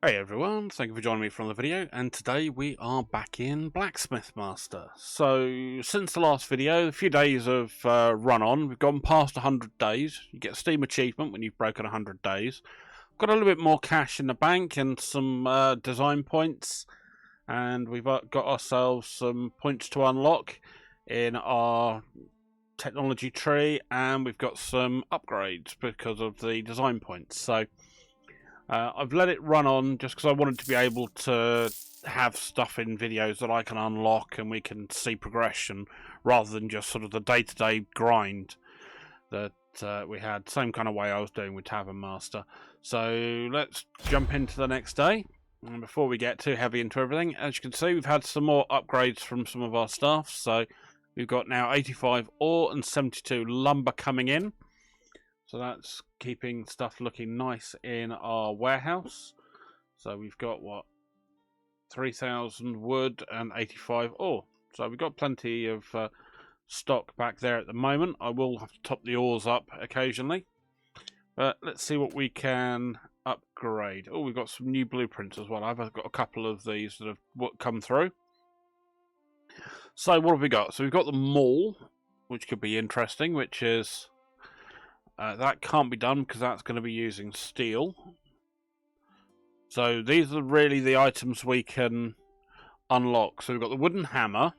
Hey everyone, thank you for joining me for another video, and today we are back in Blacksmith Master. So, since the last video, a few days have run on. We've gone past 100 days. You get a Steam achievement when you've broken 100 days. Got a little bit more cash in the bank and some design points, and we've got ourselves some points to unlock in our technology tree, and we've got some upgrades because of the design points. So I've let it run on just because I wanted to be able to have stuff in videos that I can unlock and we can see progression rather than just sort of the day-to-day grind that we had. Same kind of way I was doing with Tavern Master. So let's jump into the next day. And before we get too heavy into everything, as you can see, we've had some more upgrades from some of our staff. So we've got now 85 ore and 72 lumber coming in. So that's keeping stuff looking nice in our warehouse. So we've got, what, 3,000 wood and 85 ore. So we've got plenty of stock back there at the moment. I will have to top the ores up occasionally. But let's see what we can upgrade. Oh, we've got some new blueprints as well. I've got a couple of these that have come through. So what have we got? So we've got the mall, which could be interesting, which is... that can't be done because that's going to be using steel. So these are really the items we can unlock. So we've got the wooden hammer,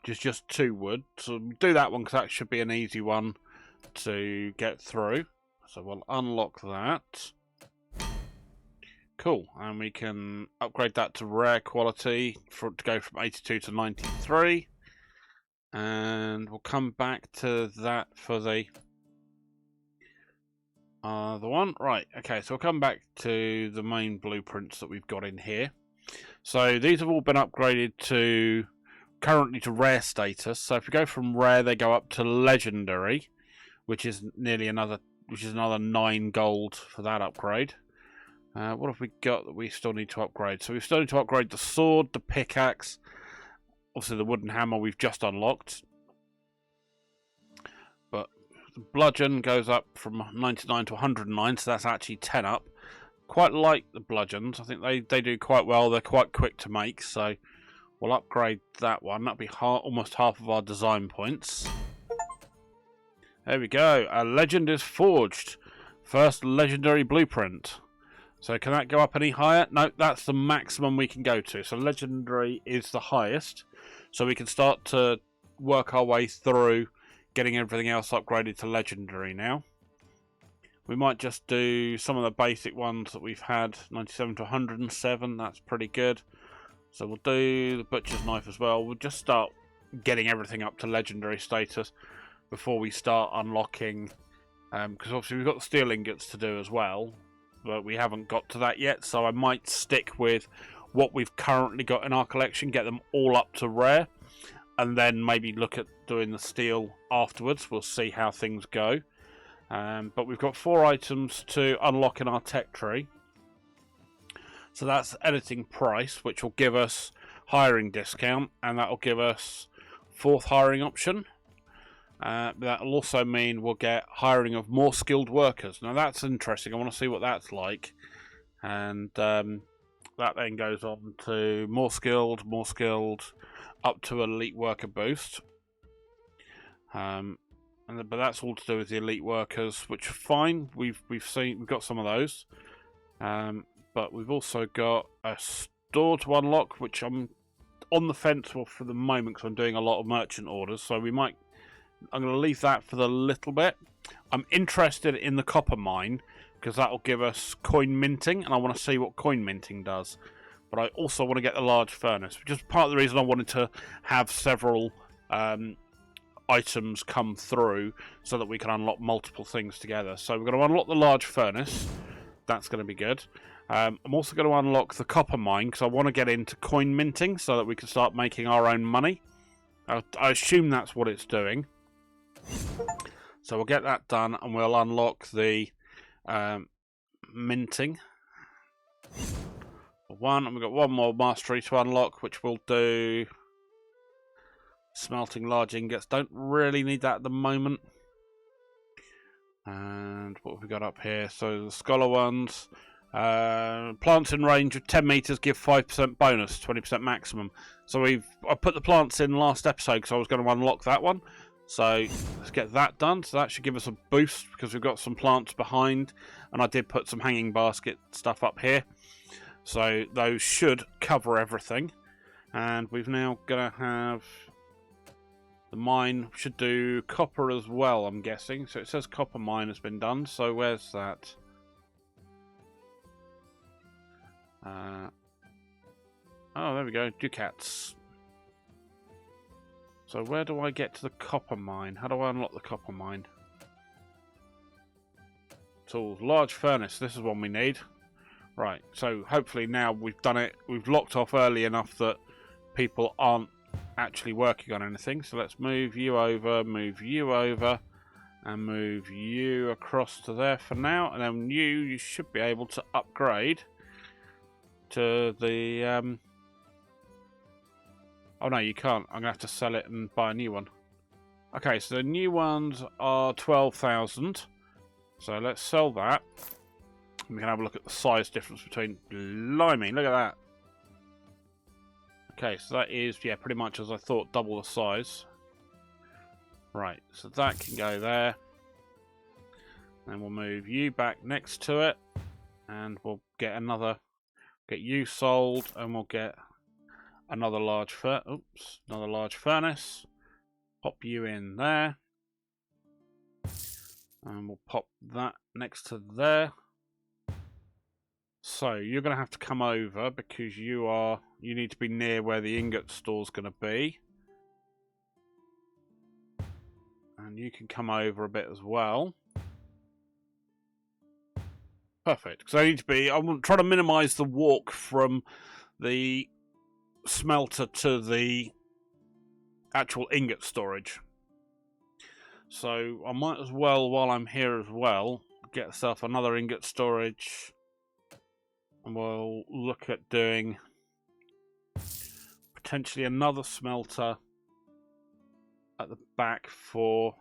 which is just 2 wood. So we'll do that one because that should be an easy one to get through. So we'll unlock that. Cool. And we can upgrade that to rare quality for it to go from 82 to 93. And we'll come back to that for the one. Right, okay, so we'll come back to the main blueprints that we've got in here. So these have all been upgraded to currently to rare status. So if we go from rare, they go up to legendary, which is another 9 gold for that upgrade. What have we got that we still need to upgrade? So we still need to upgrade the sword, the pickaxe, obviously the wooden hammer we've just unlocked. But the bludgeon goes up from 99 to 109, so that's actually 10 up. Quite like the bludgeons. I think they do quite well. They're quite quick to make, so we'll upgrade that one. That'll be almost half of our design points. There we go. A legend is forged. First legendary blueprint. So can that go up any higher? No, that's the maximum we can go to. So legendary is the highest. So we can start to work our way through getting everything else upgraded to legendary now. We might just do some of the basic ones that we've had, 97 to 107, that's pretty good. So we'll do the butcher's knife as well. We'll just start getting everything up to legendary status before we start unlocking, because obviously we've got the steel ingots to do as well, but we haven't got to that yet, so I might stick with what we've currently got in our collection, get them all up to rare, and then maybe look at doing the steel afterwards. We'll see how things go. But we've got 4 items to unlock in our tech tree. So that's editing price, which will give us hiring discount, and that will give us 4th hiring option. That will also mean we'll get hiring of more skilled workers. Now that's interesting. I want to see what that's like. And that then goes on to more skilled, up to elite worker boost. But that's all to do with the elite workers, which are fine. We've got some of those. But we've also got a store to unlock, which I'm on the fence for the moment because I'm doing a lot of merchant orders. So I'm going to leave that for the little bit. I'm interested in the copper mine because that will give us coin minting, and I want to see what coin minting does. But I also want to get the large furnace, which is part of the reason I wanted to have several items come through so that we can unlock multiple things together. So we're going to unlock the large furnace. That's going to be good. I'm also going to unlock the copper mine because I want to get into coin minting so that we can start making our own money. I assume that's what it's doing. So we'll get that done and we'll unlock the minting. And we've got one more mastery to unlock, which we'll do smelting large ingots. Don't really need that at the moment. And what have we got up here? So the scholar ones, Plants in range of 10 meters give 5% bonus, 20% maximum. So I put the plants in last episode because I was going to unlock that one. So let's get that done. So that should give us a boost because we've got some plants behind, and I did put some hanging basket stuff up here. So those should cover everything. And we've now got to have the mine should do copper as well, I'm guessing. So it says copper mine has been done. So where's that? Oh, there we go. Ducats. So where do I get to the copper mine? How do I unlock the copper mine? Tools. Large furnace. This is one we need. Right. So hopefully now we've done it. We've locked off early enough that people aren't actually working on anything. So let's move you over, and move you across to there for now. And then you should be able to upgrade to the... Oh no, you can't. I'm going to have to sell it and buy a new one. Okay, so the new ones are 12,000. So let's sell that. We can have a look at the size difference between... Blimey, look at that. Okay, so that is, yeah, pretty much as I thought, double the size. Right, so that can go there. And we'll move you back next to it. And we'll get another... Get you sold, and we'll get another large furnace. Pop you in there. And we'll pop that next to there. So you're going to have to come over because you need to be near where the ingot store's going to be. And you can come over a bit as well. Perfect. Because I'm trying to minimise the walk from the smelter to the actual ingot storage. So I might as well, while I'm here as well, get myself another ingot storage. And we'll look at doing potentially another smelter at the back for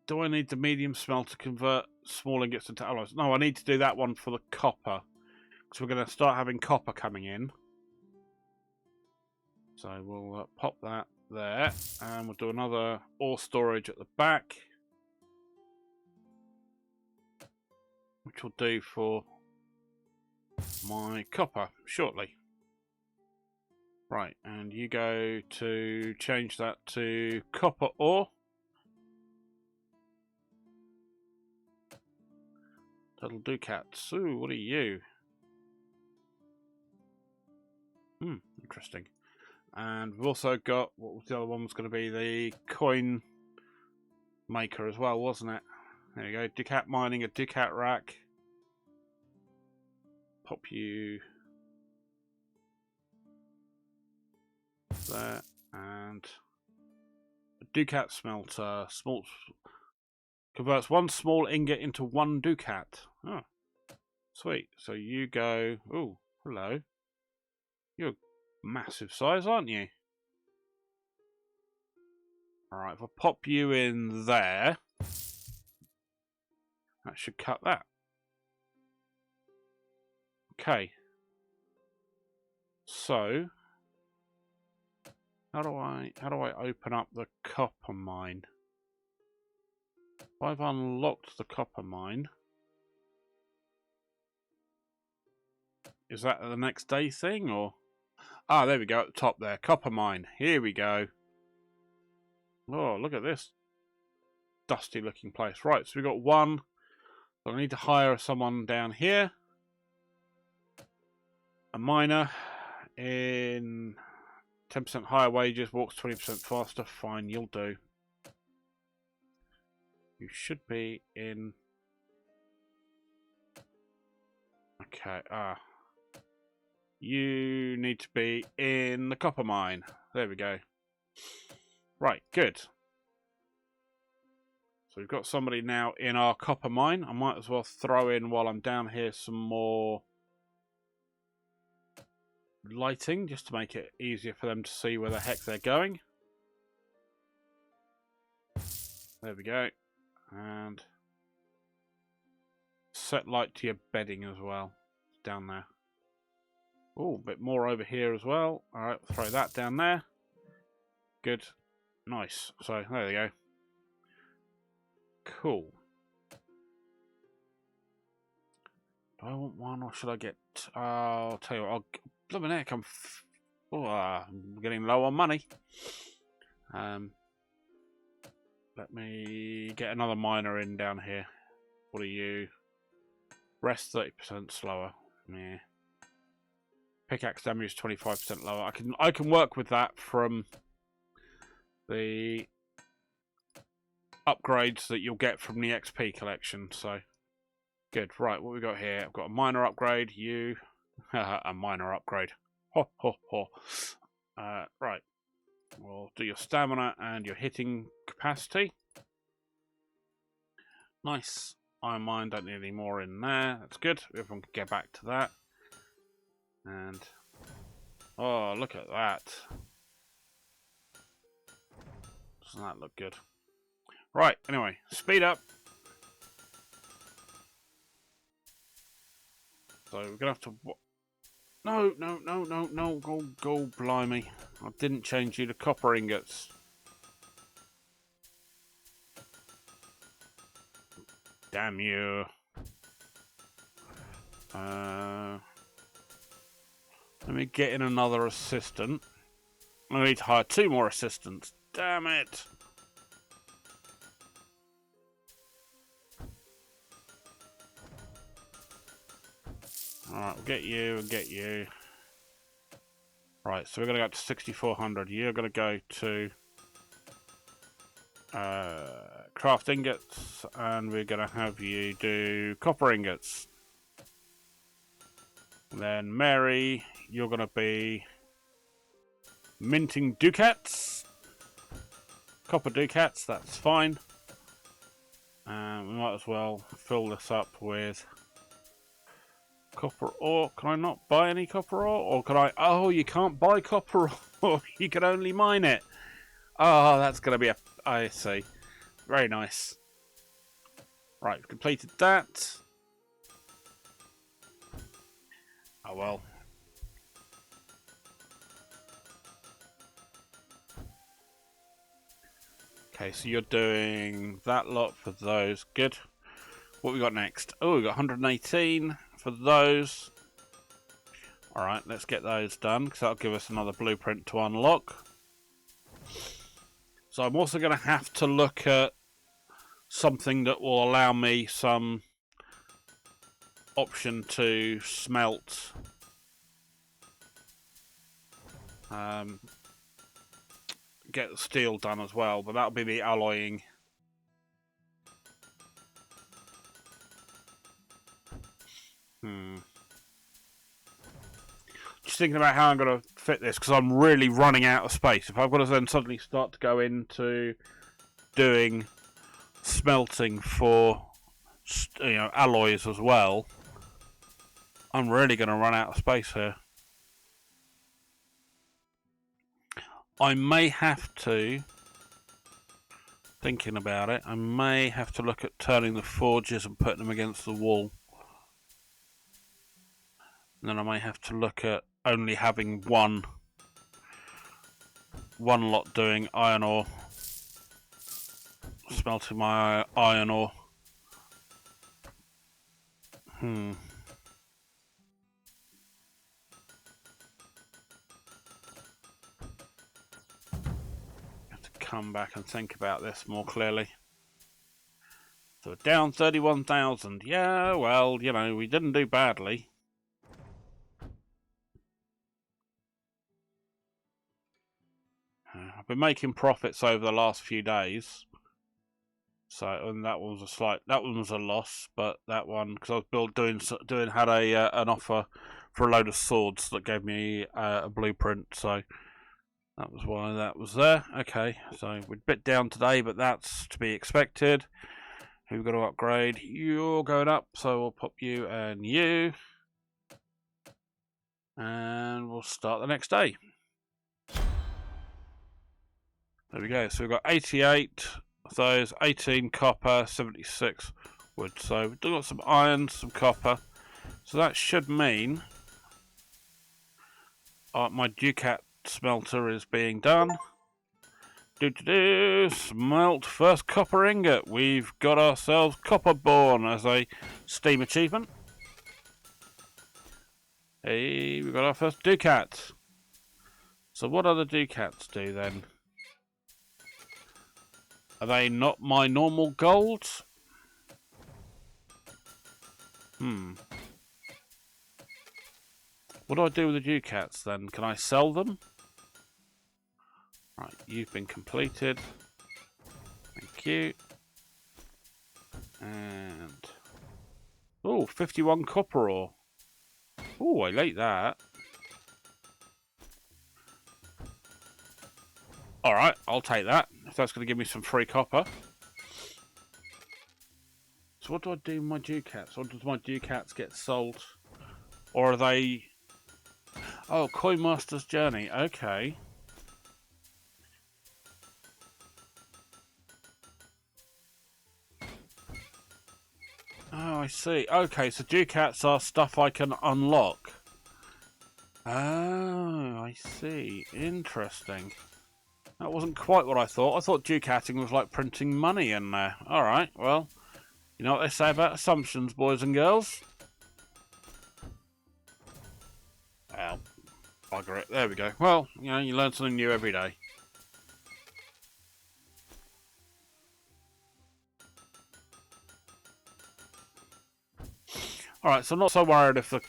do I need the medium smelter to convert small ingots into alloys? No, I need to do that one for the copper. Because we're going to start having copper coming in. So we'll pop that there. And we'll do another ore storage at the back. Which will do for my copper shortly. Right, and you go to change that to copper ore. Total ducats. Ooh, what are you? Interesting. And we've also got, what was the other one was going to be? The coin maker as well, wasn't it? There you go. Ducat mining, a ducat rack. Pop you there. And a ducat smelter. Small... Converts one small ingot into one ducat. Oh, sweet. So you go... Oh, hello. You're massive size, aren't you? Alright, if I pop you in there, that should cut that. Okay. So, how do I open up the copper mine? I've unlocked the copper mine. Is that the next day thing, or? Ah, there we go, at the top there. Copper mine. Here we go. Oh, look at this dusty looking place. Right, so we've got one. So I need to hire someone down here. A miner in 10% higher wages, walks 20% faster. Fine, you'll do. You should be in... Okay, you need to be in the copper mine. There we go. Right, good. So we've got somebody now in our copper mine. I might as well throw in, while I'm down here, some more lighting just to make it easier for them to see where the heck they're going. There we go. And set light to your bedding as well. Down there. Oh, a bit more over here as well. Alright, throw that down there. Good. Nice. So, there we go. Cool. Do I want one or should I get... I'll tell you what, blooming heck, I'm getting low on money. Let me get another miner in down here. What are you? Rest 30% slower. Yeah. Pickaxe damage is 25% lower. I can work with that from the upgrades that you'll get from the XP collection. So good. Right, what we got here? I've got a miner upgrade. You a miner upgrade. Ho ho ho. Right. We'll do your stamina and your hitting capacity. Nice. Iron mine, don't need any more in there. That's good. Everyone can get back to that. And oh, look at that. Doesn't that look good? Right, anyway, speed up. So we're gonna have to... No, go blimey. I didn't change you to copper ingots. Damn you. Let me get in another assistant. I need to hire 2 more assistants. Damn it. Alright, we'll get you and get you. Right, so we're going to go up to 6,400. You're going to go to craft ingots, and we're going to have you do copper ingots. Then Mary, you're going to be minting ducats. Copper ducats, that's fine. And we might as well fill this up with copper ore. Can I not buy any copper ore? Or can I... Oh, you can't buy copper ore. You can only mine it. Oh, that's going to be a... I see. Very nice. Right, completed that. Oh, well. Okay, so you're doing that lot for those. Good. What we got next? Oh, we got 118 for those. Alright, let's get those done, because that'll give us another blueprint to unlock. So I'm also going to have to look at something that will allow me some option to smelt get the steel done as well, but that'll be the alloying. Just thinking about how I'm going to fit this, because I'm really running out of space. If I've got to then suddenly start to go into doing smelting for, you know, alloys as well, I'm really going to run out of space here. I may have to, thinking about it, I may have to look at turning the forges and putting them against the wall. And then I may have to look at only having one lot doing iron ore, smelting my iron ore. Come back and think about this more clearly. So down 31,000. Yeah, well, you know, we didn't do badly. I've been making profits over the last few days. So, and that one was a loss, but that one, because I was had an offer for a load of swords that gave me a blueprint, so that was why that was there. Okay, so we're a bit down today, but that's to be expected. Who've got to upgrade? You're going up, so we'll pop you and you. And we'll start the next day. There we go. So we've got 88 of those, 18 copper, 76 wood. So we've got some iron, some copper. So that should mean my Ducat smelter is being done. Smelt first copper ingot. We've got ourselves Copperborn as a Steam achievement. Hey, we've got our first Ducat. So what other Ducats do then? Are they not my normal golds? What do I do with the Ducats then? Can I sell them? Right, you've been completed. Thank you. And... oh, 51 copper ore. Oh, I like that. Alright, I'll take that. If that's going to give me some free copper. So what do I do with my Ducats? Or does my Ducats get sold? Or are they... oh, Coin Master's Journey. Okay. Oh, I see. Okay, so Ducats are stuff I can unlock. Oh, I see. Interesting. That wasn't quite what I thought. I thought Ducating was like printing money in there. Alright, well, you know what they say about assumptions, boys and girls? Well, bugger it. There we go. Well, you know, you learn something new every day. Alright, so I'm not so worried if this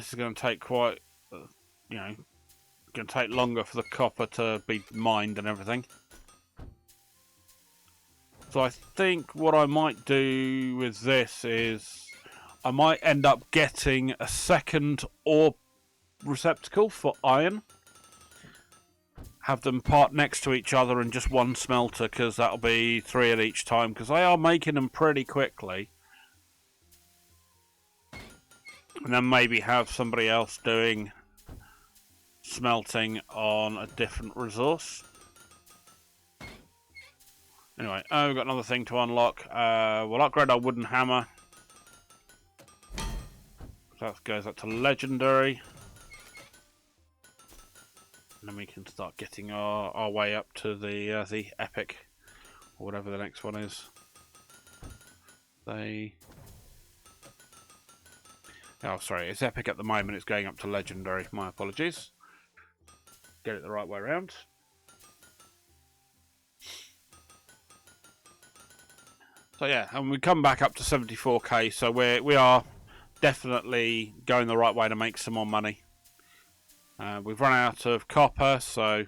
is going to take quite, you know, going to take longer for the copper to be mined and everything. So I think what I might do with this is I might end up getting a second ore receptacle for iron. Have them part next to each other in just one smelter, because that'll be 3 at each time, because they are making them pretty quickly. And then maybe have somebody else doing smelting on a different resource. Anyway, we've got another thing to unlock. We'll upgrade our wooden hammer. That goes up to legendary. And then we can start getting our way up to the epic, or whatever the next one is. Oh, sorry, it's epic at the moment. It's going up to legendary. My apologies. Get it the right way around. So yeah, and we come back up to 74k. So we are definitely going the right way to make some more money. We've run out of copper, so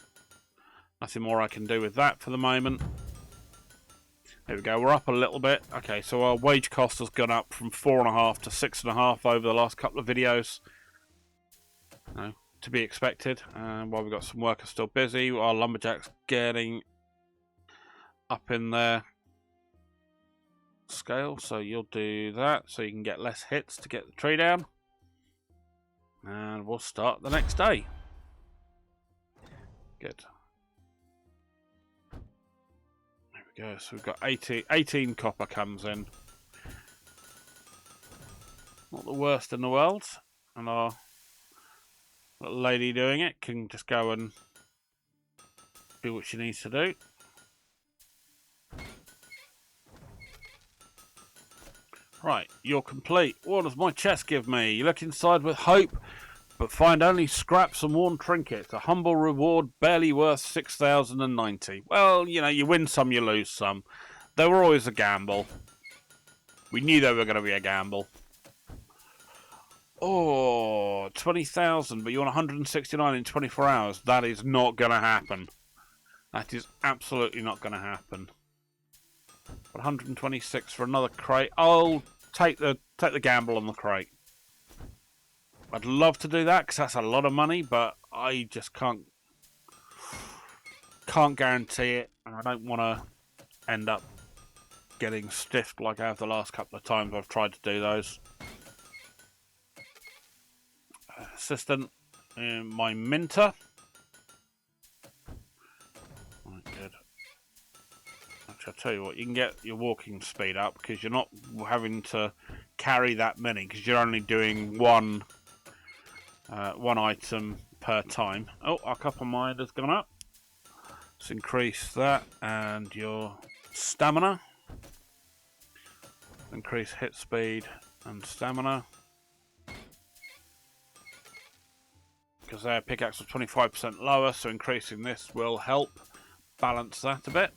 nothing more I can do with that for the moment. There we go, we're up a little bit. Okay, so our wage cost has gone up from 4.5 to 6.5 over the last couple of videos. No, to be expected. While we've got some workers still busy, our lumberjack's getting up in their scale, so you'll do that so you can get less hits to get the tree down. And we'll start the next day. Good. There we go. So we've got 18 copper comes in. Not the worst in the world. And our little lady doing it can just go and do what she needs to do. Right, you're complete. What does my chest give me? You look inside with hope, but find only scraps and worn trinkets. A humble reward barely worth 6,090. Well, you know, you win some, you lose some. They were always a gamble. We knew they were going to be a gamble. Oh, 20,000, but you want 169 in 24 hours. That is not going to happen. That is absolutely not going to happen. 126 for another crate. I'll take the gamble on the crate. I'd love to do that because that's a lot of money, but I just can't guarantee it, and I don't want to end up getting stiffed like I have the last couple of times I've tried to do those. assistant in my minter. Right, good. Actually, I'll tell you what, you can get your walking speed up because you're not having to carry that many because you're only doing one item per time. Oh, our copper mine has gone up. Let's increase that and your stamina. Increase hit speed and stamina. Because their pickaxe was 25% lower, so increasing this will help balance that a bit.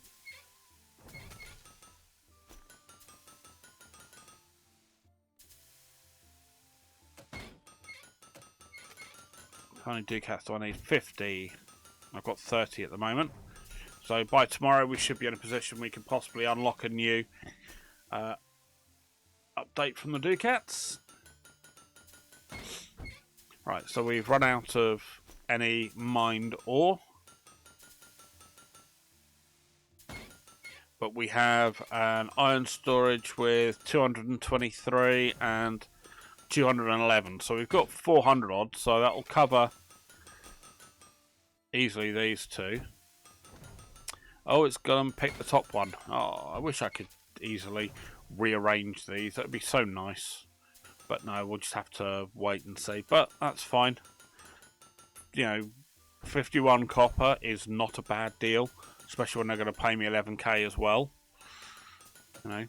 How many ducats do I need? 50. I've got 30 at the moment. So by tomorrow we should be in a position we can possibly unlock a new update from the ducats. Right, so we've run out of any mined ore. But we have an iron storage with 223 and 211. So we've got 400 odd, so that'll cover easily these two. Oh, it's gone and picked the top one. Oh, I wish I could easily rearrange these. That would be so nice. But no, we'll just have to wait and see. But that's fine. You know, 51 copper is not a bad deal. Especially when they're going to pay me 11k as well. You know,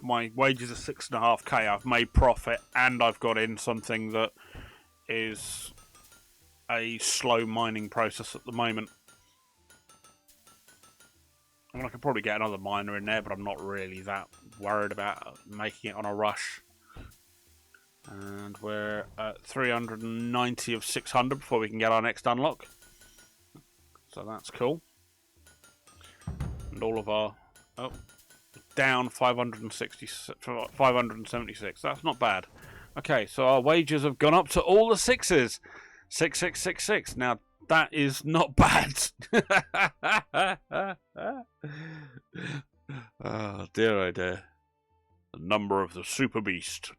my wages are 6.5k. I've made profit and I've got in something that is a slow mining process at the moment. I mean, I could probably get another miner in there, but I'm not really that worried about making it on a rush. And we're at 390 of 600 before we can get our next unlock. So that's cool. And all of our... Oh, down 576. That's not bad. Okay, so our wages have gone up to all the sixes. 6666. Now, that is not bad. Oh, dear, oh dear. The number of the super beast.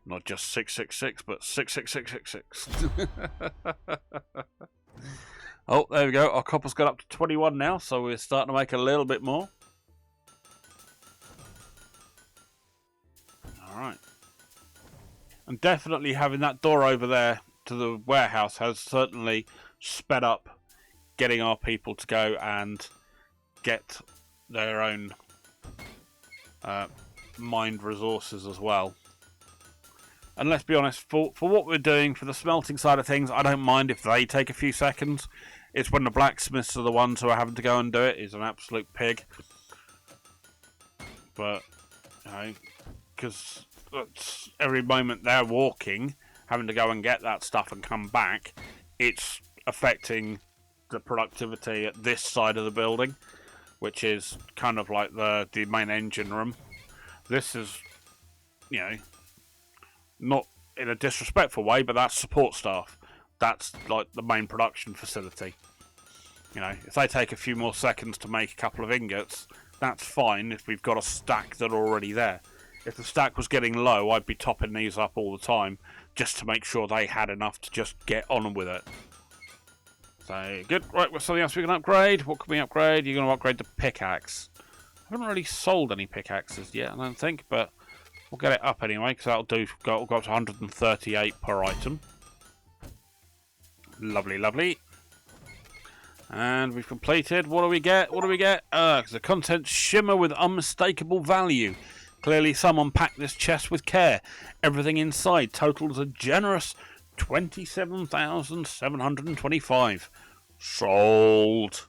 Not just 666, but 66666. Oh, there we go. Our copper's got up to 21 now, so we're starting to make a little bit more. Alright. And definitely having that door over there to the warehouse has certainly sped up getting our people to go and get their own mined resources as well. And let's be honest, for what we're doing, for the smelting side of things, I don't mind if they take a few seconds. It's when the blacksmiths are the ones who are having to go and do it. It's an absolute pig. But, you know, because every moment they're walking, having to go and get that stuff and come back, it's affecting the productivity at this side of the building, which is kind of like the main engine room. This is, you know, not in a disrespectful way, but that's support staff. That's like the main production facility. You know, if they take a few more seconds to make a couple of ingots, that's fine if we've got a stack that are already there. If the stack was getting low, I'd be topping these up all the time just to make sure they had enough to just get on with it. So, good. Right, what's something else we can upgrade? What can we upgrade? You're going to upgrade the pickaxe. I haven't really sold any pickaxes yet, I don't think, but we'll get it up anyway, because that'll do. We'll go up to 138 per item. Lovely, lovely. And we've completed. What do we get? What do we get? The contents shimmer with unmistakable value. Clearly someone packed this chest with care. Everything inside totals a generous 27,725. Sold.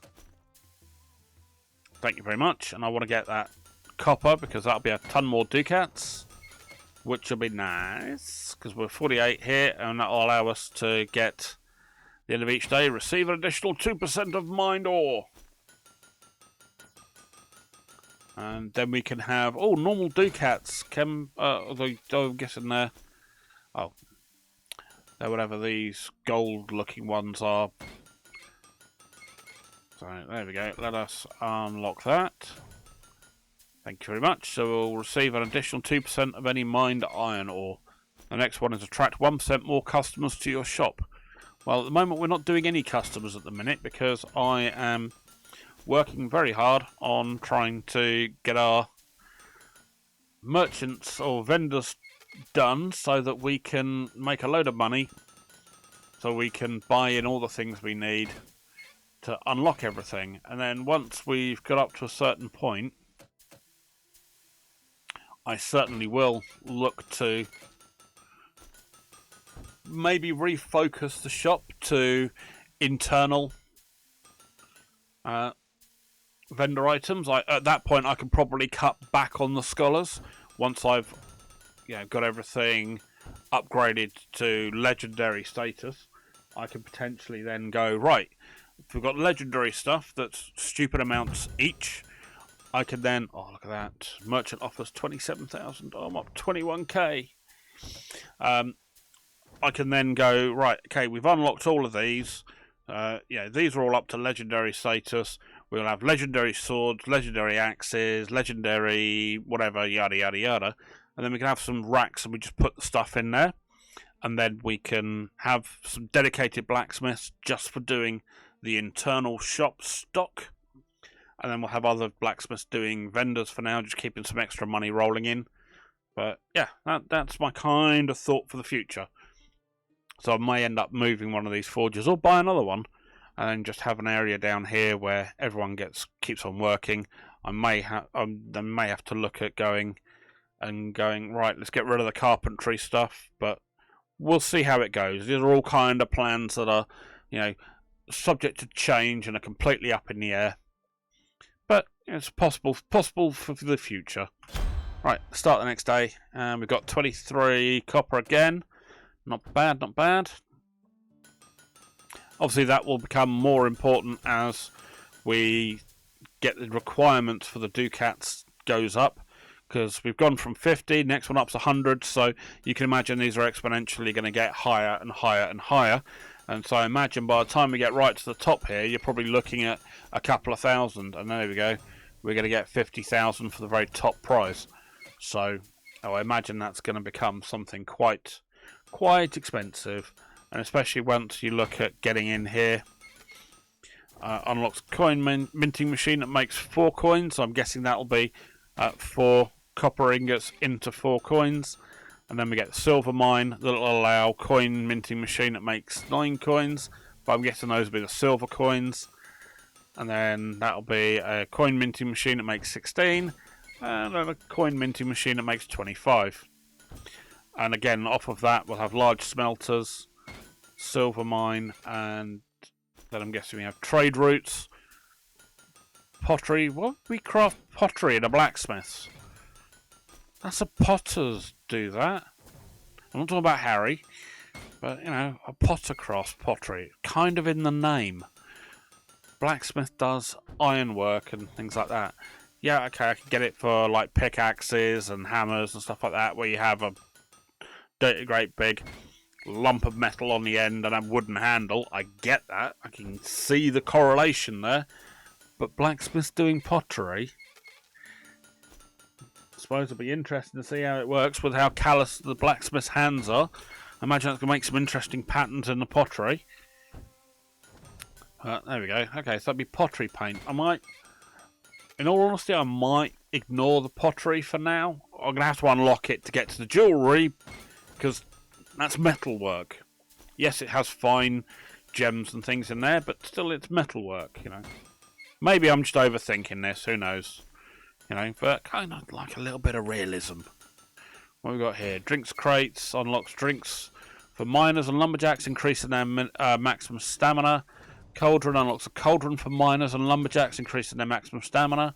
Thank you very much. And I want to get that copper because that'll be a ton more ducats, which will be nice because we're 48 here, and that'll allow us to get the end of each day receive an additional 2% of mined ore. And then we can have normal ducats. Although I'm guessing they're whatever these gold looking ones are. So there we go. Let us unlock that. Thank you very much. So we'll receive an additional 2% of any mined iron ore. The next one is attract 1% more customers to your shop. Well, at the moment we're not doing any customers at the minute because I am working very hard on trying to get our merchants or vendors done so that we can make a load of money, so we can buy in all the things we need to unlock everything. And then once we've got up to a certain point, I certainly will look to maybe refocus the shop to internal vendor items. At that point I can probably cut back on the scholars once I've got everything upgraded to legendary status. I can potentially then go, right, if we've got legendary stuff that's stupid amounts each, I can then, oh look at that, merchant offers 27,000, oh, I'm up 21k. I can then go, right, okay, we've unlocked all of these. These are all up to legendary status. We'll have legendary swords, legendary axes, legendary whatever, yada yada yada. And then we can have some racks and we just put the stuff in there. And then we can have some dedicated blacksmiths just for doing the internal shop stock. And then we'll have other blacksmiths doing vendors for now, just keeping some extra money rolling in. But yeah, that's my kind of thought for the future. So I may end up moving one of these forges or buy another one, and then just have an area down here where everyone keeps on working. I may have to look at going right. Let's get rid of the carpentry stuff, but we'll see how it goes. These are all kind of plans that are, subject to change and are completely up in the air. But it's possible for the future. Right, start the next day, and we've got 23 copper again. Not bad, not bad. Obviously that will become more important as we get the requirements for the ducats goes up, because we've gone from 50, next one up's 100, so you can imagine these are exponentially going to get higher and higher and higher. And so I imagine by the time we get right to the top here, you're probably looking at a couple of thousand, and there we go, we're going to get 50,000 for the very top prize. So I imagine that's going to become something quite expensive, and especially once you look at getting in here. Unlocks coin minting machine that makes 4 coins. So I'm guessing that'll be 4 copper ingots into 4 coins. And then we get the silver mine that'll allow coin minting machine that makes 9 coins, but I'm guessing those will be the silver coins. And then that'll be a coin minting machine that makes 16, and then a coin minting machine that makes 25. And again, off of that, we'll have large smelters, silver mine, and then I'm guessing we have trade routes, pottery. What? We craft pottery in a blacksmith's. That's a potter's do that. I'm not talking about Harry, but, a potter crafts pottery. Kind of in the name. Blacksmith does ironwork and things like that. Yeah, okay, I can get it for, like, pickaxes and hammers and stuff like that, where you have a great big lump of metal on the end and a wooden handle. I get that. I can see the correlation there. But blacksmiths doing pottery, I suppose it'll be interesting to see how it works with how callous the blacksmith's hands are. I imagine that's going to make some interesting patterns in the pottery. There we go. Okay, so that'd be pottery paint. In all honesty, I might ignore the pottery for now. I'm going to have to unlock it to get to the jewellery, because that's metalwork. Yes, it has fine gems and things in there, but still it's metalwork, Maybe I'm just overthinking this, who knows? But kind of like a little bit of realism. What we got here? Drinks crates, unlocks drinks for miners and lumberjacks, increasing their maximum stamina. Cauldron unlocks a cauldron for miners and lumberjacks, increasing their maximum stamina.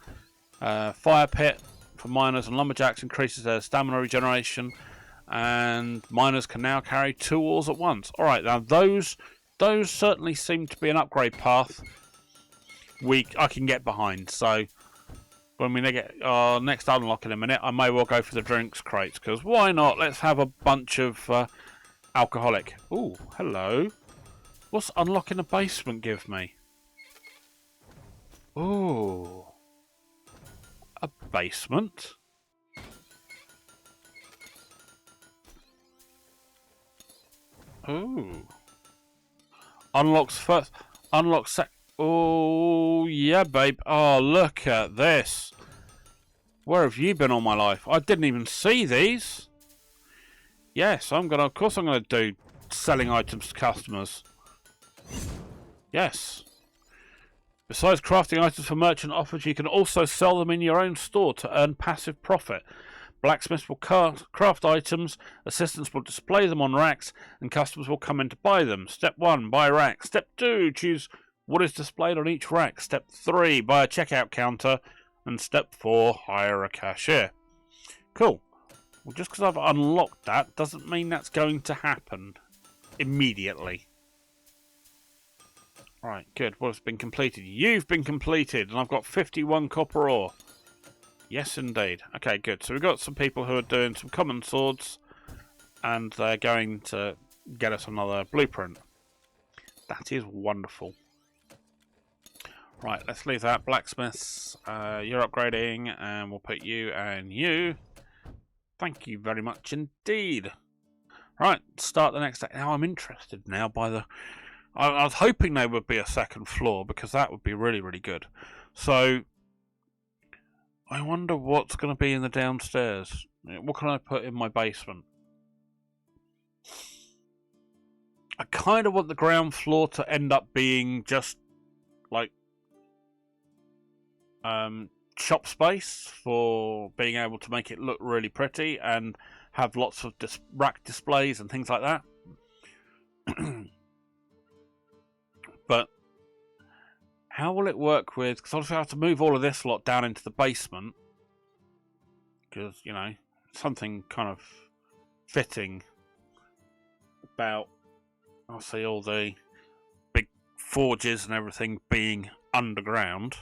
Fire pit for miners and lumberjacks, increases their stamina regeneration. And miners can now carry 2 ores at once. Alright, now those certainly seem to be an upgrade path I can get behind. So when we get our next unlock in a minute, I may well go for the drinks crates, because why not? Let's have a bunch of alcoholic. Ooh, hello. What's unlocking a basement give me? Ooh. A basement? Ooh. Unlocks first. Unlocks sec. Oh, yeah, babe. Oh, look at this. Where have you been all my life? I didn't even see these. Yes, of course I'm gonna do selling items to customers. Yes. Besides crafting items for merchant offers, you can also sell them in your own store to earn passive profit. Blacksmiths will craft items, assistants will display them on racks, and customers will come in to buy them. Step 1, buy rack. Step 2, choose what is displayed on each rack. Step 3, buy a checkout counter. And step 4, hire a cashier. Cool. Well, just because I've unlocked that doesn't mean that's going to happen immediately. Right, good. Well, it's been completed. You've been completed, and I've got 51 copper ore. Yes, indeed. Okay, good. So we've got some people who are doing some common swords, and they're going to get us another blueprint. That is wonderful. Right, let's leave that. Blacksmiths, you're upgrading, and we'll put you and you. Thank you very much indeed. Right, start the next day. Now I'm interested now by the... I was hoping there would be a second floor, because that would be really, really good. So, I wonder what's going to be in the downstairs. What can I put in my basement? I kind of want the ground floor to end up being just, like, shop space for being able to make it look really pretty and have lots of rack displays and things like that. But how will it work with... Because obviously I have to move all of this lot down into the basement. Because, you know, something kind of fitting about, I'll say, all the big forges and everything being underground.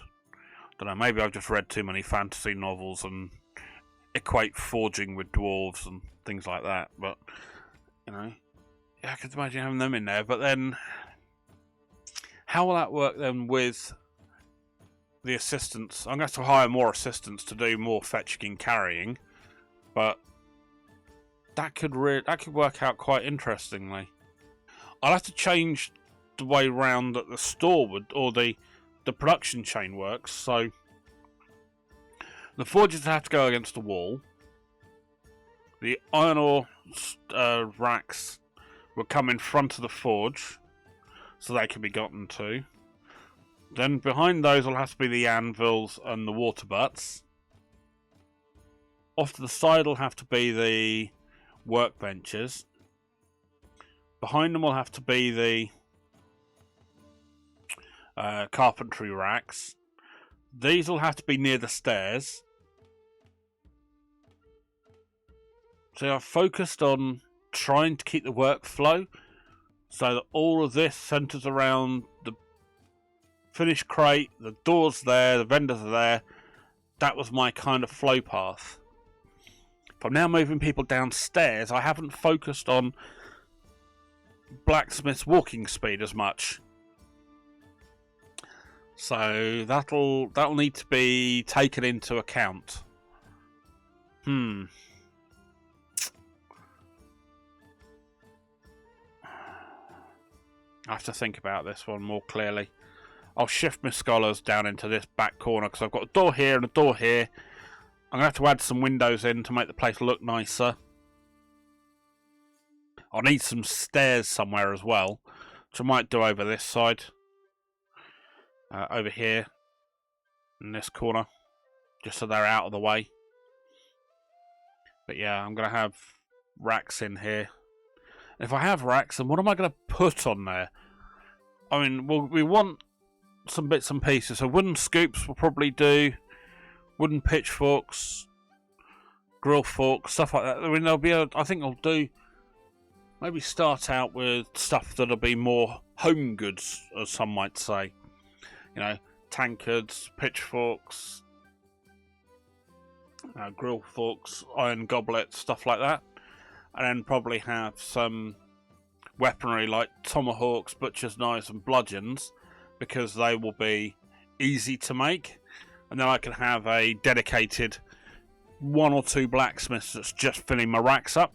Don't know, maybe I've just read too many fantasy novels and equate forging with dwarves and things like that. But, you know, yeah, I could imagine having them in there. But then, how will that work then with the assistants? I'm going to have to hire more assistants to do more fetching and carrying. But that could work out quite interestingly. I'll have to change the way round that the store would, or the production chain works. So the forges have to go against the wall. The iron ore racks will come in front of the forge, so they can be gotten to. Then behind those will have to be the anvils and the water butts. Off to the side will have to be the workbenches. Behind them will have to be the carpentry racks. These will have to be near the stairs. So I've focused on trying to keep the workflow so that all of this centres around the finished crate, the doors there, the vendors are there. That was my kind of flow path. If I'm now moving people downstairs, I haven't focused on blacksmith's walking speed as much. So that'll need to be taken into account. I have to think about this one more clearly. I'll shift my scholars down into this back corner because I've got a door here and a door here. I'm going to have to add some windows in to make the place look nicer. I'll need some stairs somewhere as well, which I might do over this side. Over here, in this corner, just so they're out of the way. But yeah, I'm going to have racks in here. And if I have racks, then what am I going to put on there? I mean, we want some bits and pieces. So wooden scoops will probably do. Wooden pitchforks, grill forks, stuff like that. I mean, I think I'll do. Maybe start out with stuff that'll be more home goods, as some might say. You know, tankards, pitchforks, grill forks, iron goblets, stuff like that. And then probably have some weaponry like tomahawks, butcher's knives and bludgeons, because they will be easy to make. And then I can have a dedicated 1 or 2 blacksmiths that's just filling my racks up.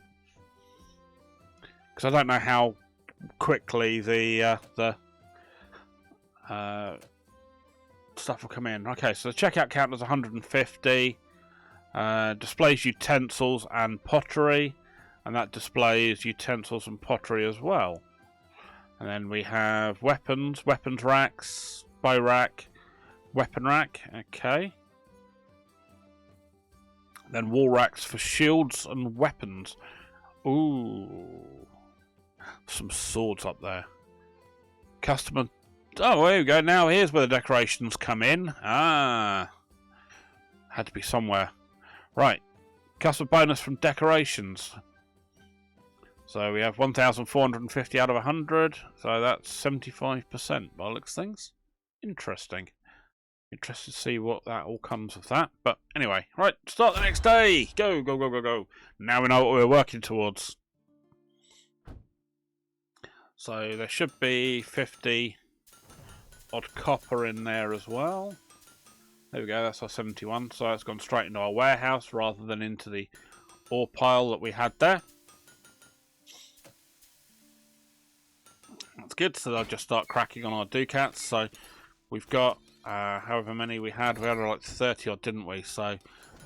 Because I don't know how quickly the stuff will come in. Okay, so the checkout count is 150. Displays utensils and pottery, and that displays utensils and pottery as well. And then we have weapons racks, bow rack, weapon rack. Okay. Then wall racks for shields and weapons. Ooh, some swords up there. Customer. Oh, there we go. Now here's where the decorations come in. Ah, had to be somewhere. Right. Customer bonus from decorations. So we have 1,450 out of 100. So that's 75% by the looks of things. Interesting. Interested to see what that all comes of that. But anyway, right, start the next day. Go, go, go, go, go. Now we know what we're working towards. So there should be 50 odd copper in there as well. There we go, that's our 71. So it's gone straight into our warehouse rather than into the ore pile that we had there. That's good, so I'll just start cracking on our ducats. So we've got however many we had like 30 odd, didn't we? So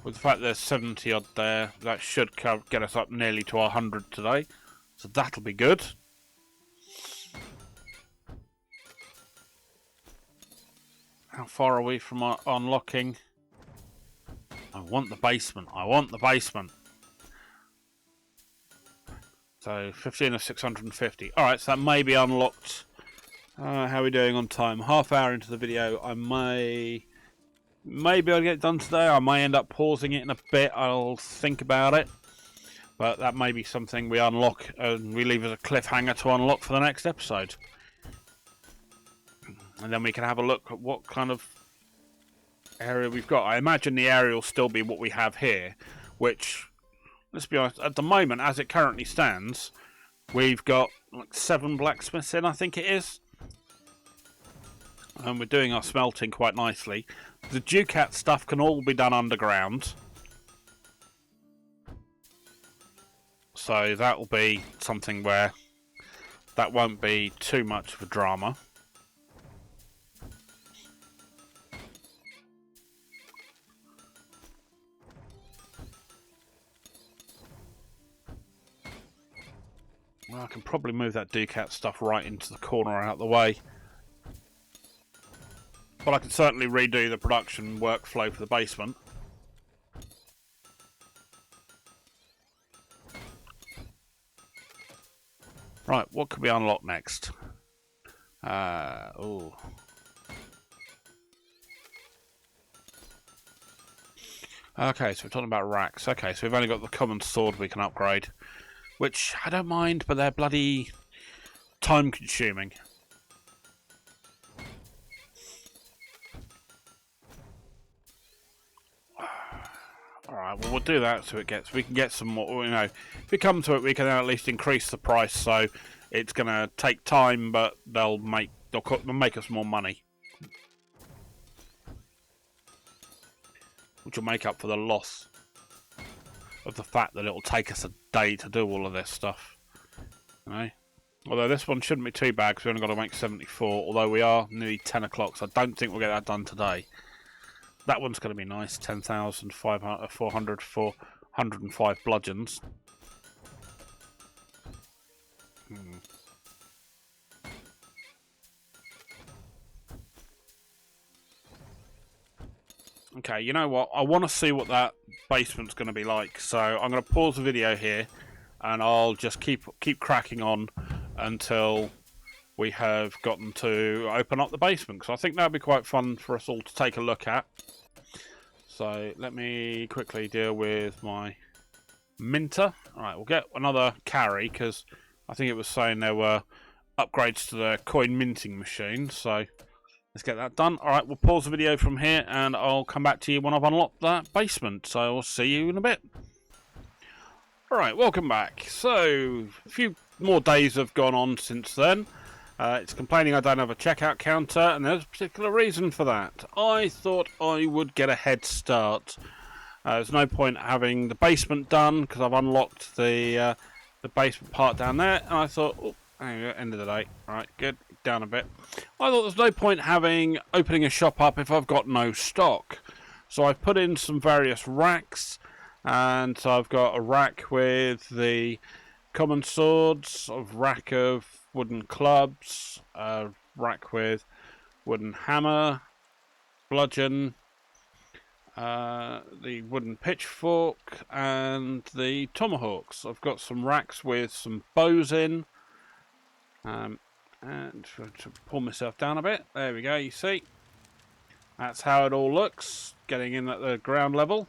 with the fact there's 70 odd there, that should get us up nearly to our 100 today. So that'll be good. How far are we from unlocking? I want the basement. I want the basement. So 15 of 650. Alright, so that may be unlocked. How are we doing on time? Half hour into the video. I may be able to get it done today. I may end up pausing it in a bit. I'll think about it. But that may be something we unlock and we leave as a cliffhanger to unlock for the next episode. And then we can have a look at what kind of area we've got. I imagine the area will still be what we have here, which, let's be honest, at the moment, as it currently stands, we've got like 7 blacksmiths in, I think it is. And we're doing our smelting quite nicely. The ducat stuff can all be done underground. So that will be something where that won't be too much of a drama. Well, I can probably move that ducat stuff right into the corner out of the way. But I can certainly redo the production workflow for the basement. Right, what could we unlock next? Oh. Okay, so we're talking about racks. Okay, so we've only got the common sword we can upgrade. Which, I don't mind, but they're bloody time-consuming. Alright, well, we'll do that so we can get some more, you know, if we come to it, we can at least increase the price, so it's going to take time, but they'll make us more money. Which will make up for the loss of the fact that it'll take us a day to do all of this stuff. You know? Although this one shouldn't be too bad because we only got to make 74, although we are nearly 10 o'clock, so I don't think we'll get that done today. That one's going to be nice, 10,400 for 105 bludgeons. Okay, you know what? I want to see what that basement's going to be like, so I'm going to pause the video here, and I'll just keep cracking on until we have gotten to open up the basement, because I think that'll be quite fun for us all to take a look at. So let me quickly deal with my minter. Alright, we'll get another carry, because I think it was saying there were upgrades to the coin minting machine, so let's get that done. Alright, we'll pause the video from here, and I'll come back to you when I've unlocked that basement, so I'll see you in a bit. Alright, welcome back. So, a few more days have gone on since then. It's complaining I don't have a checkout counter, and there's a particular reason for that. I thought I would get a head start. There's no point having the basement done, because I've unlocked the basement part down there, and I thought, oh, There you go, end of the day. Right, good. Down a bit. I thought there's no point opening a shop up if I've got no stock. So I've put in some various racks, and so I've got a rack with the common swords, a rack of wooden clubs, a rack with wooden hammer, bludgeon, the wooden pitchfork, and the tomahawks. I've got some racks with some bows in. And to pull myself down a bit. There we go, you see. That's how it all looks, getting in at the ground level.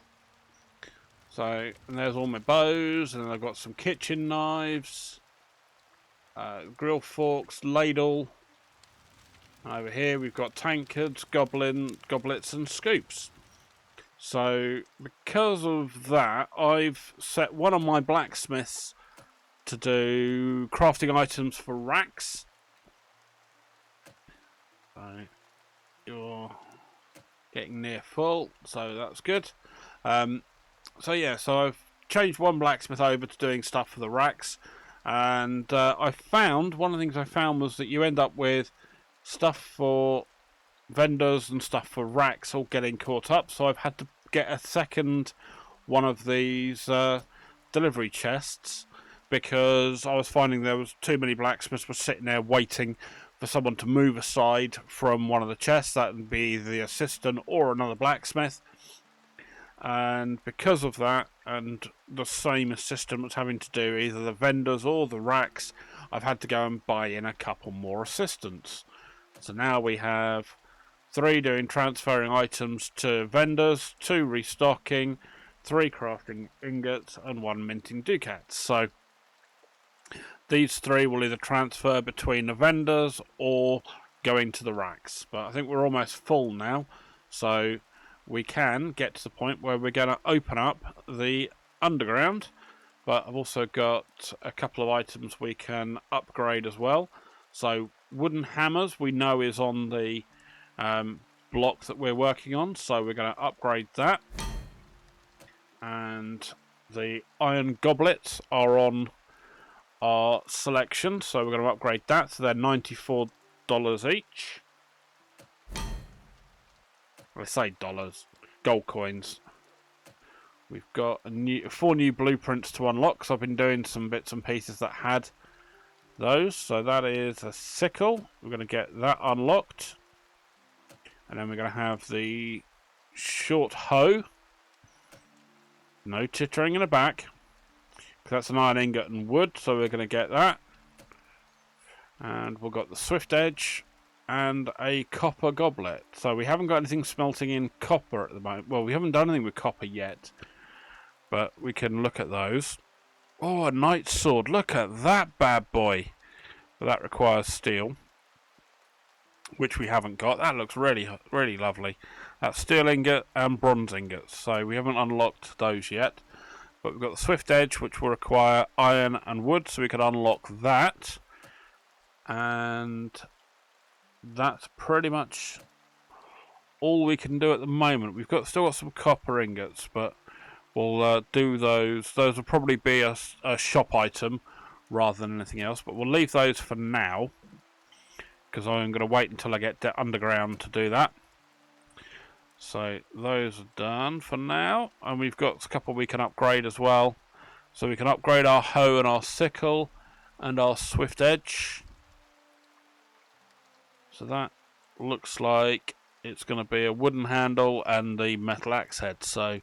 So, and there's all my bows, and I've got some kitchen knives, grill forks, ladle. Over here we've got tankards, goblets and scoops. So, because of that, I've set one of my blacksmiths to do crafting items for racks. So you're getting near full, so that's good. So yeah, so I've changed one blacksmith over to doing stuff for the racks, and I found one of the things I found was that you end up with stuff for vendors and stuff for racks all getting caught up. So I've had to get a second one of these delivery chests, because I was finding there was too many blacksmiths were sitting there waiting for someone to move aside from one of the chests. That would be the assistant or another blacksmith. And because of that, and the same assistant was having to do either the vendors or the racks, I've had to go and buy in a couple more assistants. So now we have 3 doing transferring items to vendors, 2 restocking, 3 crafting ingots, and 1 minting ducats. So these 3 will either transfer between the vendors or going to the racks. But I think we're almost full now, so we can get to the point where we're going to open up the underground. But I've also got a couple of items we can upgrade as well. So wooden hammers we know is on the block that we're working on, so we're going to upgrade that. And the iron goblets are on our selection, so we're going to upgrade that, so they're $94 each. I say dollars, gold coins. We've got 4 new blueprints to unlock, so I've been doing some bits and pieces that had those. So that is a sickle, we're going to get that unlocked. And then we're going to have the short hoe. No tittering in the back. That's an iron ingot and wood, so we're going to get that. And we've got the swift edge and a copper goblet. So we haven't got anything smelting in copper at the moment. Well, we haven't done anything with copper yet, but we can look at those. Oh, a knight's sword. Look at that bad boy. But that requires steel, which we haven't got. That looks really, really lovely. That's steel ingot and bronze ingots. So we haven't unlocked those yet. But we've got the swift edge, which will require iron and wood, so we can unlock that. And that's pretty much all we can do at the moment. We've still got some copper ingots, but we'll do those. Those will probably be a shop item rather than anything else. But we'll leave those for now, because I'm going to wait until I get underground to do that. So those are done for now, and we've got a couple we can upgrade as well. So we can upgrade our hoe and our sickle and our swift edge. So that looks like it's going to be a wooden handle and the metal axe head. So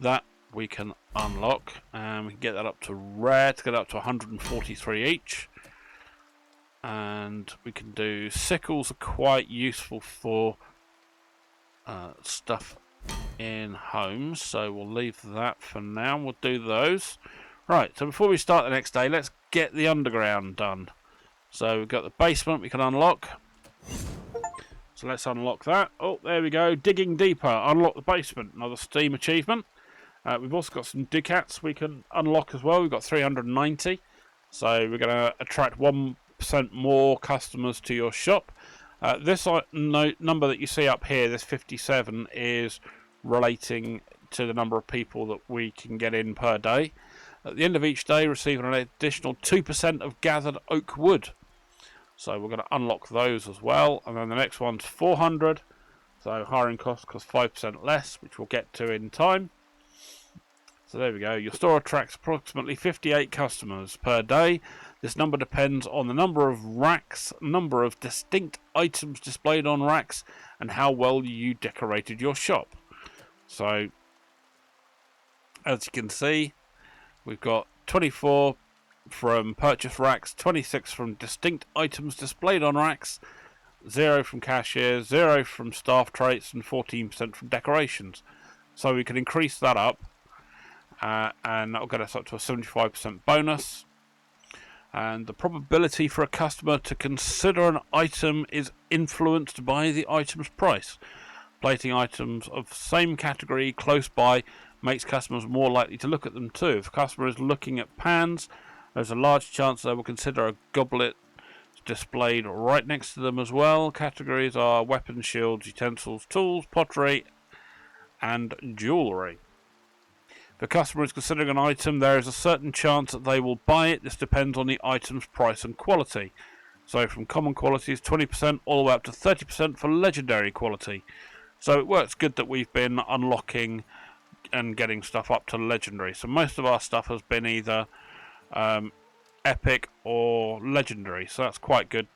that we can unlock, and we can get that up to rare to get up to 143 each. And we can do sickles, are quite useful for stuff in homes, so we'll leave that for now. We'll do those. Right, so before we start the next day, let's get the underground done. So we've got the basement we can unlock. So let's unlock that. Oh, there we go. Digging deeper. Unlock the basement. Another Steam achievement. We've also got some ducats we can unlock as well. We've got 390. So we're going to attract 1% more customers to your shop. This number that you see up here, this 57, is relating to the number of people that we can get in per day. At the end of each day, receive an additional 2% of gathered oak wood. So we're going to unlock those as well. And then the next one's 400. So hiring costs cost 5% less, which we'll get to in time. So there we go. Your store attracts approximately 58 customers per day. This number depends on the number of racks, number of distinct items displayed on racks, and how well you decorated your shop. So, as you can see, we've got 24 from purchase racks, 26 from distinct items displayed on racks, 0 from cashiers, 0 from staff traits, and 14% from decorations. So we can increase that up, and that'll get us up to a 75% bonus. And the probability for a customer to consider an item is influenced by the item's price. Plating items of same category close by makes customers more likely to look at them too. If a customer is looking at pans, there's a large chance they will consider a goblet displayed right next to them as well. Categories are weapons, shields, utensils, tools, pottery, and jewellery. If a customer is considering an item, there is a certain chance that they will buy it. This depends on the item's price and quality. So from common qualities, 20% all the way up to 30% for legendary quality. So it works good that we've been unlocking and getting stuff up to legendary. So most of our stuff has been either epic or legendary. So that's quite good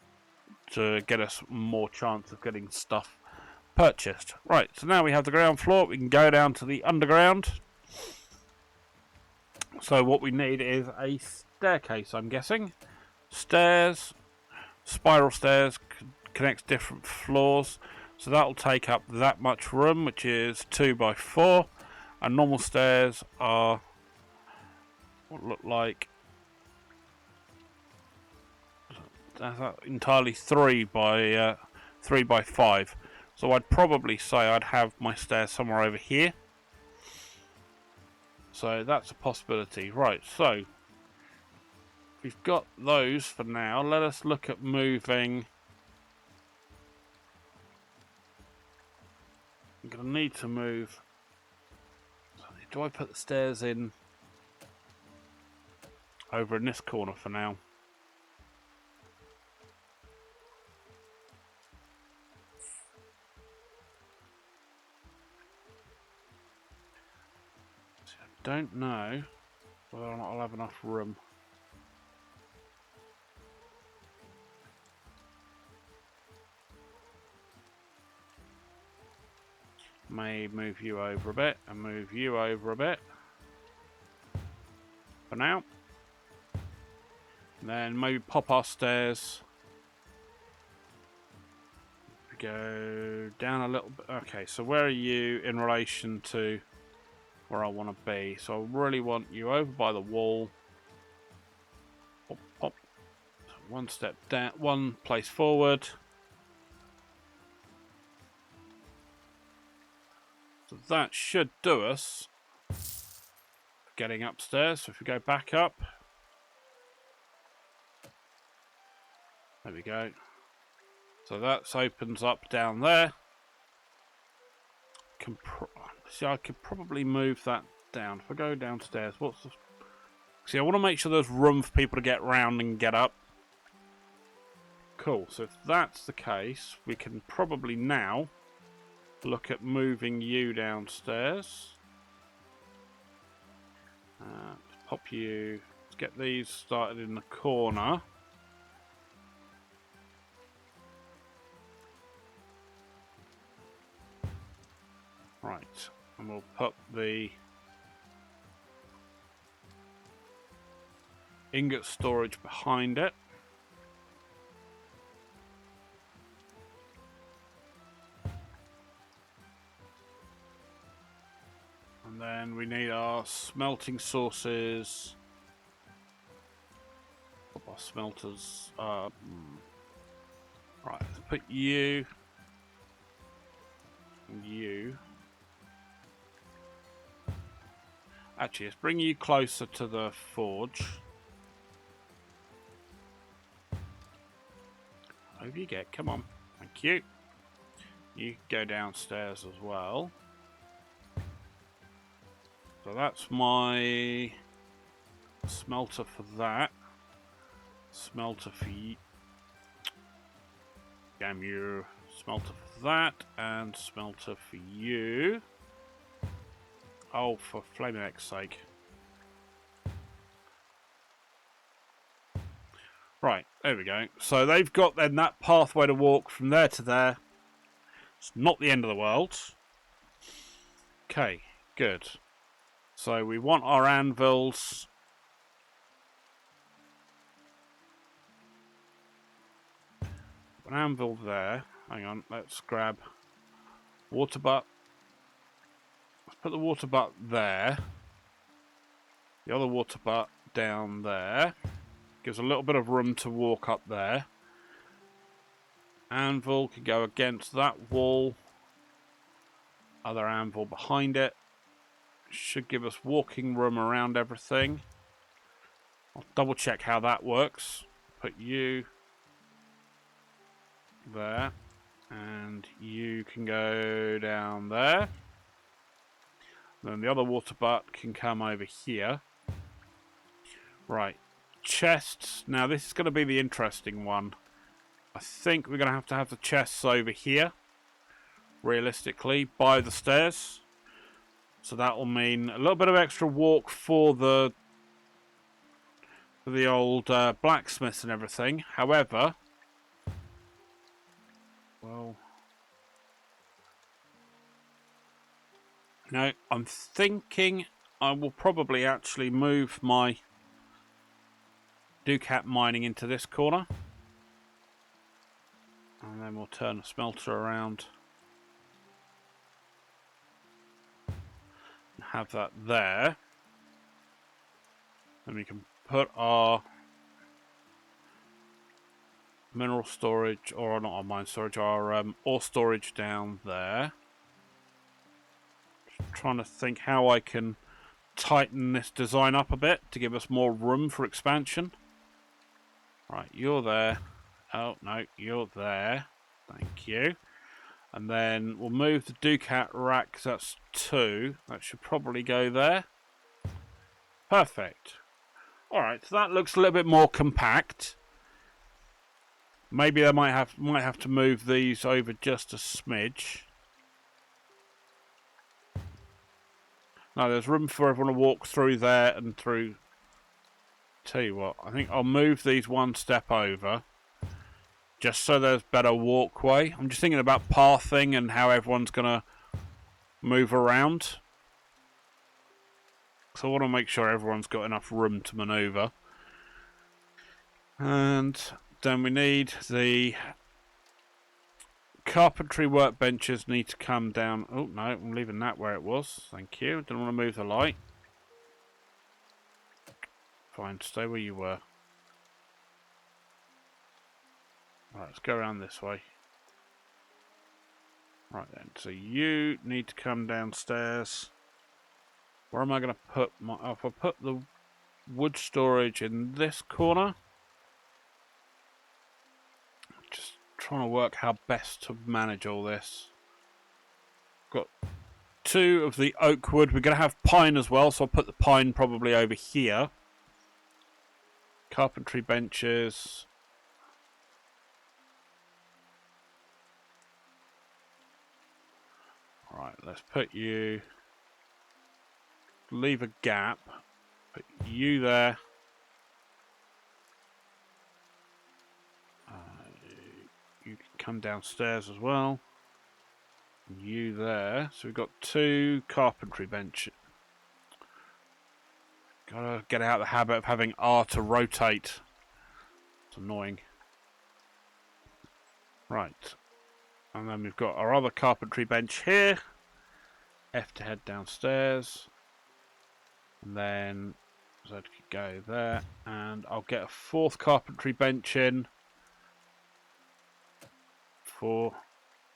to get us more chance of getting stuff purchased. Right, so now we have the ground floor. We can go down to the underground. So what we need is a staircase, I'm guessing. Stairs, spiral stairs, connects different floors. So that'll take up that much room, which is 2 by 4. And normal stairs are what look like entirely 3 by 5. So I'd probably say I'd have my stairs somewhere over here. So that's a possibility. Right, so we've got those for now. Let us look at moving. I'm going to need to move. Do I put the stairs in over in this corner for now? Don't know whether or not I'll have enough room. May move you over a bit and move you over a bit for now. And then maybe pop our stairs. Go down a little bit. Okay, so where are you in relation to where I want to be? So I really want you over by the wall. Pop, pop. So one step down, one place forward. So that should do us getting upstairs. So if we go back up, there we go. So that opens up down there. See, I could probably move that down. If I go downstairs, what's the... See, I want to make sure there's room for people to get round and get up. Cool. So if that's the case, we can probably now look at moving you downstairs. Pop you. Let's get these started in the corner. Right, and we'll put the ingot storage behind it. And then we need our smelting sources. Put our smelters up. Right, let's put you and you. Actually, let's bring you closer to the forge. Over you get, come on. Thank you. You go downstairs as well. So that's my Smelter for that. Smelter for you. Damn you. Smelter for that. And smelter for you. Oh, for flaming X's sake. Right, there we go. So they've got then that pathway to walk from there to there. It's not the end of the world. Okay, good. So we want our anvils. An anvil there. Hang on, let's grab water butt. Let's put the water butt there. The other water butt down there. Gives a little bit of room to walk up there. Anvil can go against that wall. Other anvil behind it. Should give us walking room around everything. I'll double check how that works. Put you there. And you can go down there. Then the other water butt can come over here. Right. Chests. Now this is going to be the interesting one. I think we're going to have the chests over here. Realistically, by the stairs. So that will mean a little bit of extra walk for the old blacksmiths and everything. However, well, no, I'm thinking I will probably actually move my Ducat mining into this corner. And then we'll turn the smelter around. And have that there. Then we can put our mineral storage, or not our mine storage, our ore storage down there. Just trying to think how I can tighten this design up a bit to give us more room for expansion. Right, you're there. Oh, no, you're there. Thank you. And then we'll move the Ducat rack, because that's 2. That should probably go there. Perfect. Alright, so that looks a little bit more compact. Maybe I might have to move these over just a smidge. No, there's room for everyone to walk through there and through. Tell you what, I think I'll move these one step over. Just so there's better walkway. I'm just thinking about pathing and how everyone's going to move around. So I want to make sure everyone's got enough room to maneuver. And then we need the carpentry workbenches need to come down. Oh, no, I'm leaving that where it was. Thank you. Don't want to move the light. Fine, stay where you were. Right, let's go around this way. Right then, so you need to come downstairs. Where am I going to put my... Oh, if I put the wood storage in this corner. Just trying to work how best to manage all this. Got 2 of the oak wood. We're going to have pine as well, so I'll put the pine probably over here. Carpentry benches. Right, let's put you... Leave a gap. Put you there. You can come downstairs as well. You there. So we've got 2 carpentry benches. Gotta get out of the habit of having R to rotate. It's annoying. Right. And then we've got our other carpentry bench here. F to head downstairs. And then Z could go there. And I'll get a 4th carpentry bench in for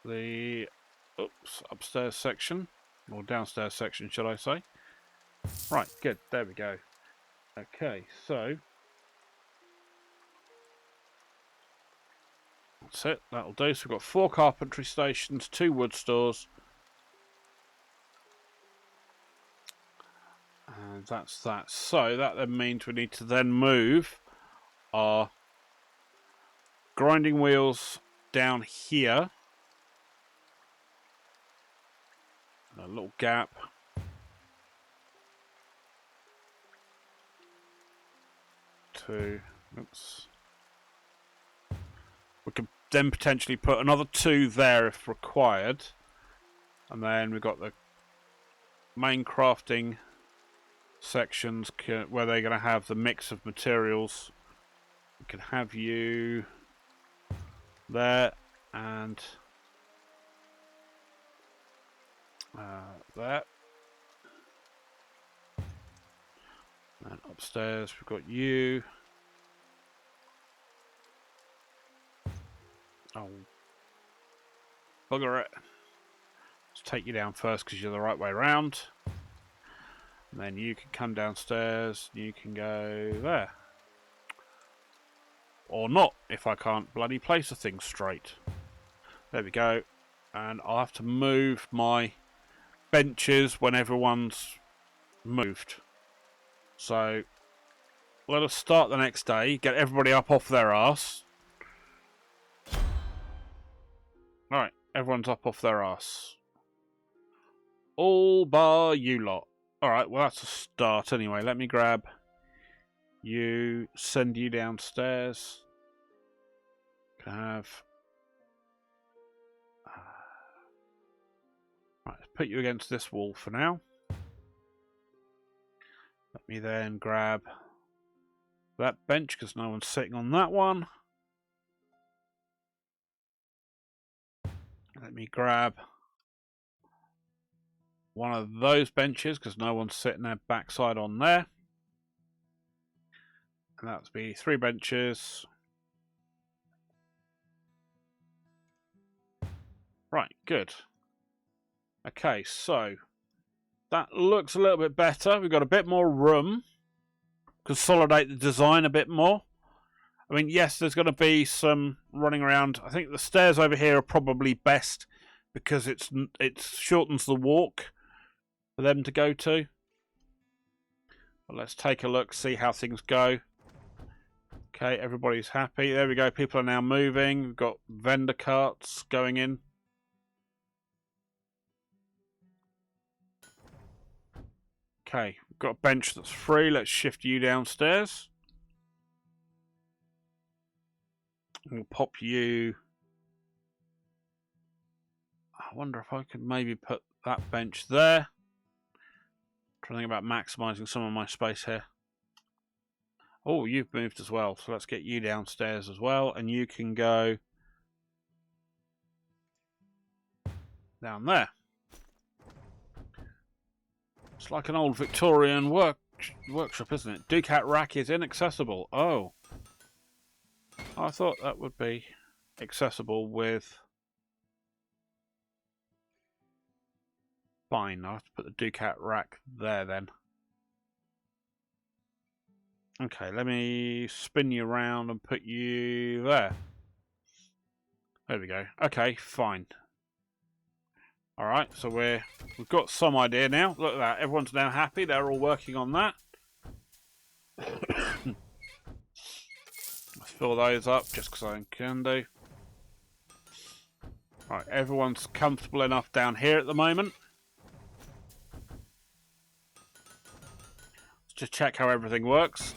the upstairs section. Or downstairs section, should I say. Right, good. There we go. Okay, so that's it. That'll do. So we've got 4 carpentry stations, 2 wood stores, and that's that. So that then means we need to then move our grinding wheels down here. A little gap. Oops. We could then potentially put another 2 there if required. And then we've got the main crafting sections where they're going to have the mix of materials. We can have you there and there. And upstairs we've got you. Oh, bugger it. Let's take you down first because you're the right way around. And then you can come downstairs. You can go there. Or not, if I can't bloody place the thing straight. There we go. And I'll have to move my benches when everyone's moved. So, let us start the next day. Get everybody up off their arse. Alright, everyone's up off their arse. All bar you lot. Alright, well that's a start anyway. Let me grab you, send you downstairs. Can I have... Right, let's put you against this wall for now. Let me then grab that bench because no one's sitting on that one. Let me grab one of those benches because no one's sitting their backside on there. And that would be 3 benches. Right, good. Okay, so that looks a little bit better. We've got a bit more room. Consolidate the design a bit more. I mean, yes, there's going to be some running around. I think the stairs over here are probably best because it shortens the walk for them to go to. But let's take a look, see how things go. Okay, everybody's happy. There we go. People are now moving. We've got vendor carts going in. Okay, we've got a bench that's free. Let's shift you downstairs. We'll pop you. I wonder if I could maybe put that bench there. Trying to think about maximising some of my space here. Oh, you've moved as well, so let's get you downstairs as well, and you can go down there. It's like an old Victorian workshop, isn't it? Ducat rack is inaccessible. Oh. I thought that would be accessible with... Fine, I'll have to put the Ducat rack there then. Okay, let me spin you around and put you there. There we go. Okay, fine. Alright, so we've got some idea now. Look at that, everyone's now happy. They're all working on that. Let's fill those up just because I can do. Right, everyone's comfortable enough down here at the moment. Let's just check how everything works.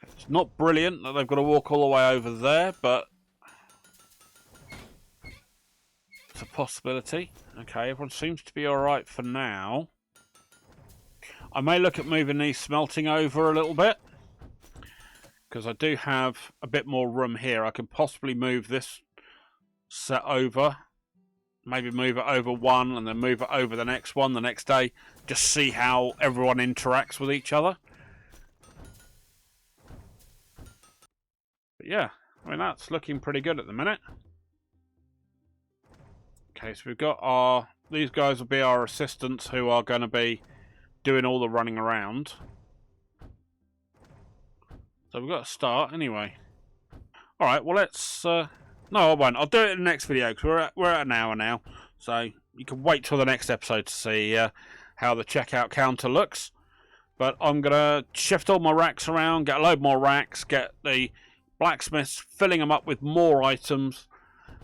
It's not brilliant that they've got to walk all the way over there, but it's a possibility. Okay, everyone seems to be alright for now. I may look at moving these smelting over a little bit, because I do have a bit more room here. I can possibly move this set over, maybe move it over one and then move it over the next one the next day, just see how everyone interacts with each other. But yeah, I mean, that's looking pretty good at the minute. Okay, so we've got these guys will be our assistants who are going to be doing all the running around. So we've got to start anyway. Alright, well let's... no, I won't. I'll do it in the next video, because we're at an hour now. So you can wait till the next episode to see how the checkout counter looks. But I'm going to shift all my racks around, get a load more racks, get the blacksmiths filling them up with more items.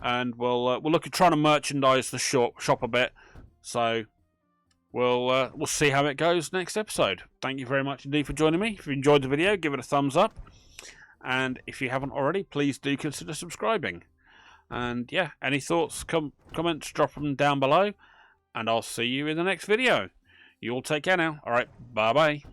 And we'll look at trying to merchandise the shop a bit. So we'll see how it goes next episode. Thank you very much indeed for joining me. If you enjoyed the video, give it a thumbs up. And if you haven't already, please do consider subscribing. And yeah, any thoughts, comments, drop them down below. And I'll see you in the next video. You all take care now. Alright, bye-bye.